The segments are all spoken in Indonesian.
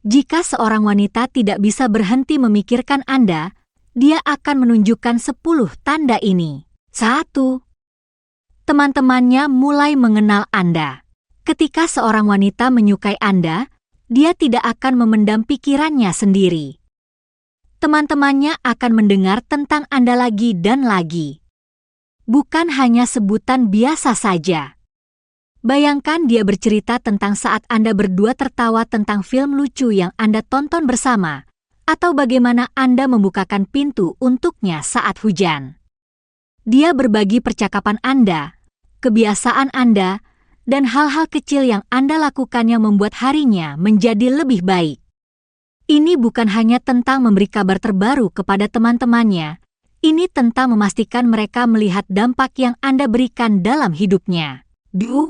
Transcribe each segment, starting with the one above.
Jika seorang wanita tidak bisa berhenti memikirkan Anda, dia akan menunjukkan 10 tanda ini. 1. Teman-temannya mulai mengenal Anda. Ketika seorang wanita menyukai Anda, dia tidak akan memendam pikirannya sendiri. Teman-temannya akan mendengar tentang Anda lagi dan lagi. Bukan hanya sebutan biasa saja. Bayangkan dia bercerita tentang saat Anda berdua tertawa tentang film lucu yang Anda tonton bersama, atau bagaimana Anda membukakan pintu untuknya saat hujan. Dia berbagi percakapan Anda, kebiasaan Anda, dan hal-hal kecil yang Anda lakukan yang membuat harinya menjadi lebih baik. Ini bukan hanya tentang memberi kabar terbaru kepada teman-temannya, ini tentang memastikan mereka melihat dampak yang Anda berikan dalam hidupnya. 2.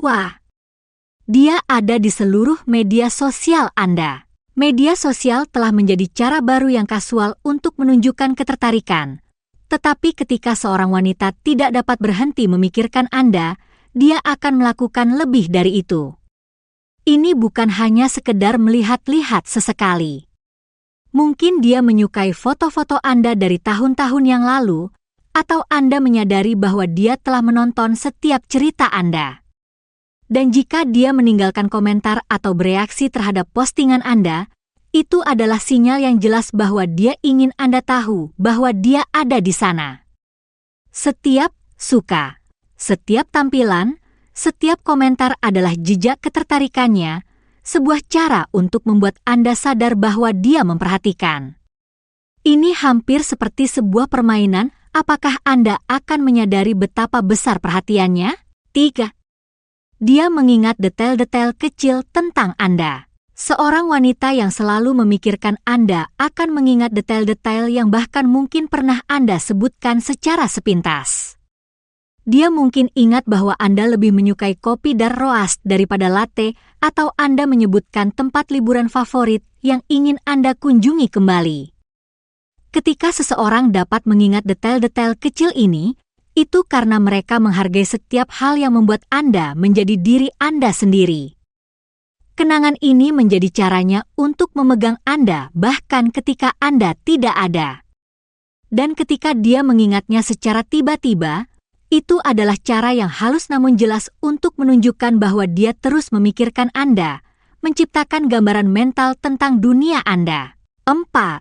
Dia ada di seluruh media sosial Anda. Media sosial telah menjadi cara baru yang kasual untuk menunjukkan ketertarikan. Tetapi ketika seorang wanita tidak dapat berhenti memikirkan Anda, dia akan melakukan lebih dari itu. Ini bukan hanya sekedar melihat-lihat sesekali. Mungkin dia menyukai foto-foto Anda dari tahun-tahun yang lalu, atau Anda menyadari bahwa dia telah menonton setiap cerita Anda. Dan jika dia meninggalkan komentar atau bereaksi terhadap postingan Anda, itu adalah sinyal yang jelas bahwa dia ingin Anda tahu bahwa dia ada di sana. Setiap suka, setiap tampilan, setiap komentar adalah jejak ketertarikannya, sebuah cara untuk membuat Anda sadar bahwa dia memperhatikan. Ini hampir seperti sebuah permainan, apakah Anda akan menyadari betapa besar perhatiannya? 3. Dia mengingat detail-detail kecil tentang Anda. Seorang wanita yang selalu memikirkan Anda akan mengingat detail-detail yang bahkan mungkin pernah Anda sebutkan secara sepintas. Dia mungkin ingat bahwa Anda lebih menyukai kopi dar roast daripada latte, atau Anda menyebutkan tempat liburan favorit yang ingin Anda kunjungi kembali. Ketika seseorang dapat mengingat detail-detail kecil ini, itu karena mereka menghargai setiap hal yang membuat Anda menjadi diri Anda sendiri. Kenangan ini menjadi caranya untuk memegang Anda bahkan ketika Anda tidak ada. Dan ketika dia mengingatnya secara tiba-tiba, itu adalah cara yang halus namun jelas untuk menunjukkan bahwa dia terus memikirkan Anda, menciptakan gambaran mental tentang dunia Anda. 4.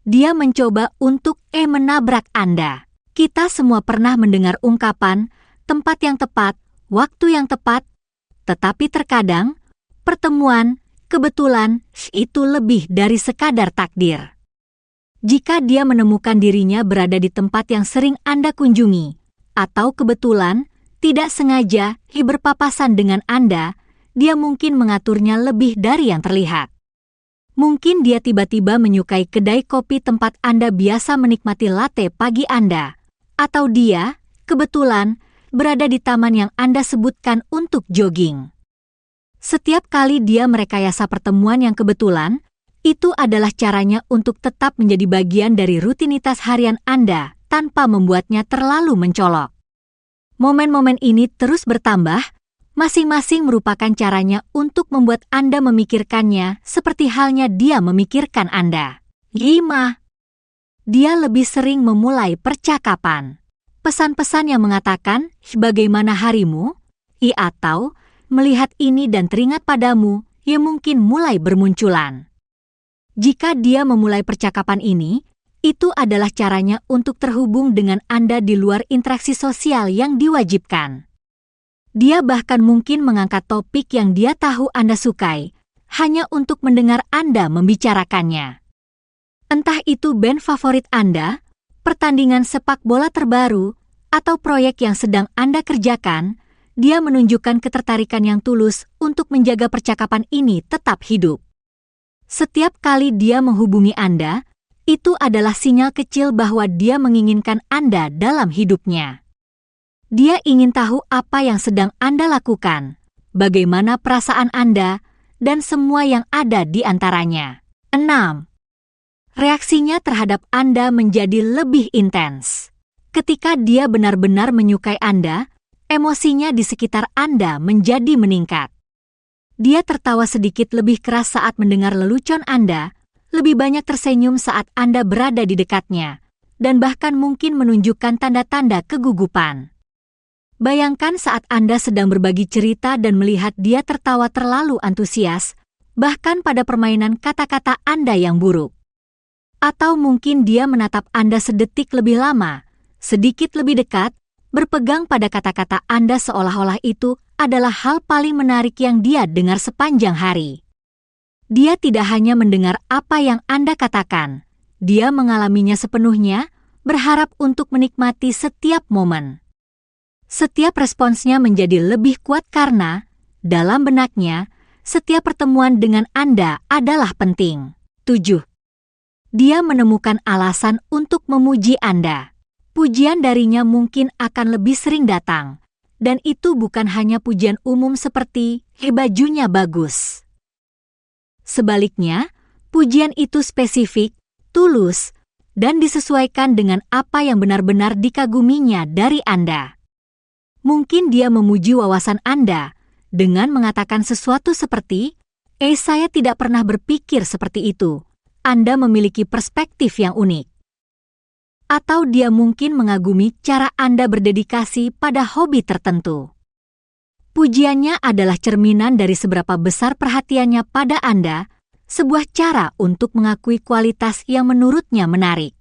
Dia mencoba untuk menabrak Anda. Kita semua pernah mendengar ungkapan, tempat yang tepat, waktu yang tepat, tetapi terkadang, pertemuan, kebetulan, itu lebih dari sekadar takdir. Jika dia menemukan dirinya berada di tempat yang sering Anda kunjungi, atau kebetulan, tidak sengaja, berpapasan dengan Anda, dia mungkin mengaturnya lebih dari yang terlihat. Mungkin dia tiba-tiba menyukai kedai kopi tempat Anda biasa menikmati latte pagi Anda, atau dia, kebetulan, berada di taman yang Anda sebutkan untuk jogging. Setiap kali dia merekayasa pertemuan yang kebetulan, itu adalah caranya untuk tetap menjadi bagian dari rutinitas harian Anda, tanpa membuatnya terlalu mencolok. Momen-momen ini terus bertambah, masing-masing merupakan caranya untuk membuat Anda memikirkannya seperti halnya dia memikirkan Anda. 5. Dia lebih sering memulai percakapan. Pesan-pesan yang mengatakan, bagaimana harimu? Atau, melihat ini dan teringat padamu, yang mungkin mulai bermunculan. Jika dia memulai percakapan ini, itu adalah caranya untuk terhubung dengan Anda di luar interaksi sosial yang diwajibkan. Dia bahkan mungkin mengangkat topik yang dia tahu Anda sukai, hanya untuk mendengar Anda membicarakannya. Entah itu band favorit Anda, pertandingan sepak bola terbaru, atau proyek yang sedang Anda kerjakan, dia menunjukkan ketertarikan yang tulus untuk menjaga percakapan ini tetap hidup. Setiap kali dia menghubungi Anda, itu adalah sinyal kecil bahwa dia menginginkan Anda dalam hidupnya. Dia ingin tahu apa yang sedang Anda lakukan, bagaimana perasaan Anda, dan semua yang ada di antaranya. 6. Reaksinya terhadap Anda menjadi lebih intens. Ketika dia benar-benar menyukai Anda, emosinya di sekitar Anda menjadi meningkat. Dia tertawa sedikit lebih keras saat mendengar lelucon Anda, lebih banyak tersenyum saat Anda berada di dekatnya, dan bahkan mungkin menunjukkan tanda-tanda kegugupan. Bayangkan saat Anda sedang berbagi cerita dan melihat dia tertawa terlalu antusias, bahkan pada permainan kata-kata Anda yang buruk. Atau mungkin dia menatap Anda sedetik lebih lama, sedikit lebih dekat, berpegang pada kata-kata Anda seolah-olah itu adalah hal paling menarik yang dia dengar sepanjang hari. Dia tidak hanya mendengar apa yang Anda katakan, dia mengalaminya sepenuhnya, berharap untuk menikmati setiap momen. Setiap responsnya menjadi lebih kuat karena, dalam benaknya, setiap pertemuan dengan Anda adalah penting. 7. Dia menemukan alasan untuk memuji Anda. Pujian darinya mungkin akan lebih sering datang, dan itu bukan hanya pujian umum seperti, bajunya bagus. Sebaliknya, pujian itu spesifik, tulus, dan disesuaikan dengan apa yang benar-benar dikaguminya dari Anda. Mungkin dia memuji wawasan Anda dengan mengatakan sesuatu seperti, saya tidak pernah berpikir seperti itu. Anda memiliki perspektif yang unik. Atau dia mungkin mengagumi cara Anda berdedikasi pada hobi tertentu. Pujiannya adalah cerminan dari seberapa besar perhatiannya pada Anda, sebuah cara untuk mengakui kualitas yang menurutnya menarik.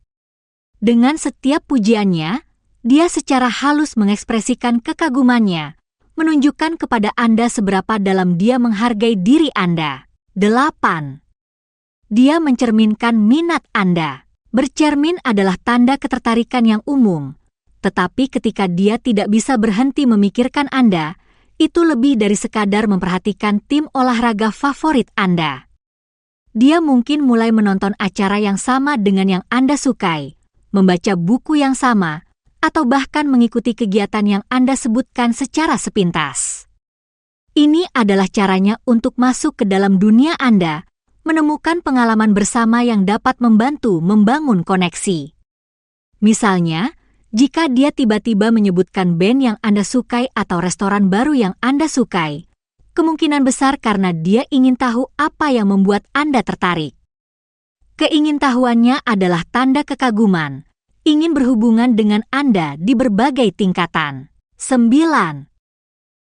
Dengan setiap pujiannya, dia secara halus mengekspresikan kekagumannya, menunjukkan kepada Anda seberapa dalam dia menghargai diri Anda. 8. Dia mencerminkan minat Anda. Bercermin adalah tanda ketertarikan yang umum, tetapi ketika dia tidak bisa berhenti memikirkan Anda, itu lebih dari sekadar memperhatikan tim olahraga favorit Anda. Dia mungkin mulai menonton acara yang sama dengan yang Anda sukai, membaca buku yang sama, atau bahkan mengikuti kegiatan yang Anda sebutkan secara sepintas. Ini adalah caranya untuk masuk ke dalam dunia Anda, menemukan pengalaman bersama yang dapat membantu membangun koneksi. Misalnya, jika dia tiba-tiba menyebutkan band yang Anda sukai atau restoran baru yang Anda sukai, kemungkinan besar karena dia ingin tahu apa yang membuat Anda tertarik. Keingintahuannya adalah tanda kekaguman, ingin berhubungan dengan Anda di berbagai tingkatan. 9.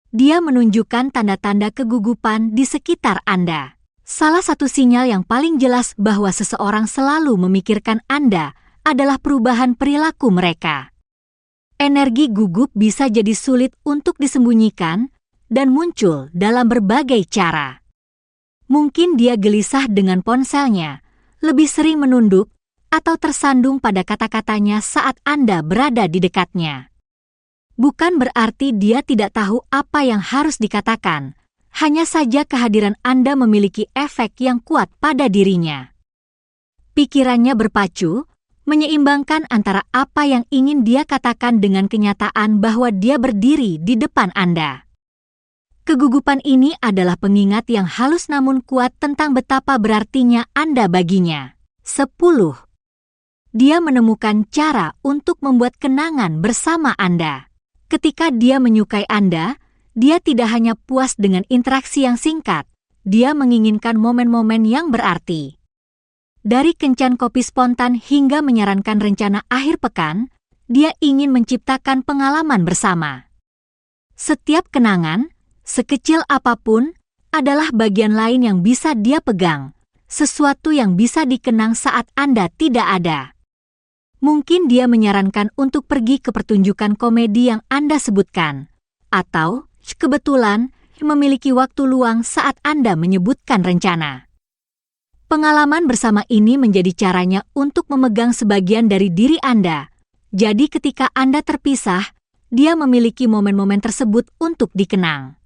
Dia menunjukkan tanda-tanda kegugupan di sekitar Anda. Salah satu sinyal yang paling jelas bahwa seseorang selalu memikirkan Anda adalah perubahan perilaku mereka. Energi gugup bisa jadi sulit untuk disembunyikan dan muncul dalam berbagai cara. Mungkin dia gelisah dengan ponselnya, lebih sering menunduk, atau tersandung pada kata-katanya saat Anda berada di dekatnya. Bukan berarti dia tidak tahu apa yang harus dikatakan, hanya saja kehadiran Anda memiliki efek yang kuat pada dirinya. Pikirannya berpacu, menyeimbangkan antara apa yang ingin dia katakan dengan kenyataan bahwa dia berdiri di depan Anda. Kegugupan ini adalah pengingat yang halus namun kuat tentang betapa berartinya Anda baginya. 10. Dia menemukan cara untuk membuat kenangan bersama Anda. Ketika dia menyukai Anda, dia tidak hanya puas dengan interaksi yang singkat, dia menginginkan momen-momen yang berarti. Dari kencan kopi spontan hingga menyarankan rencana akhir pekan, dia ingin menciptakan pengalaman bersama. Setiap kenangan, sekecil apapun, adalah bagian lain yang bisa dia pegang, sesuatu yang bisa dikenang saat Anda tidak ada. Mungkin dia menyarankan untuk pergi ke pertunjukan komedi yang Anda sebutkan, atau kebetulan memiliki waktu luang saat Anda menyebutkan rencana. Pengalaman bersama ini menjadi caranya untuk memegang sebagian dari diri Anda. Jadi ketika Anda terpisah, dia memiliki momen-momen tersebut untuk dikenang.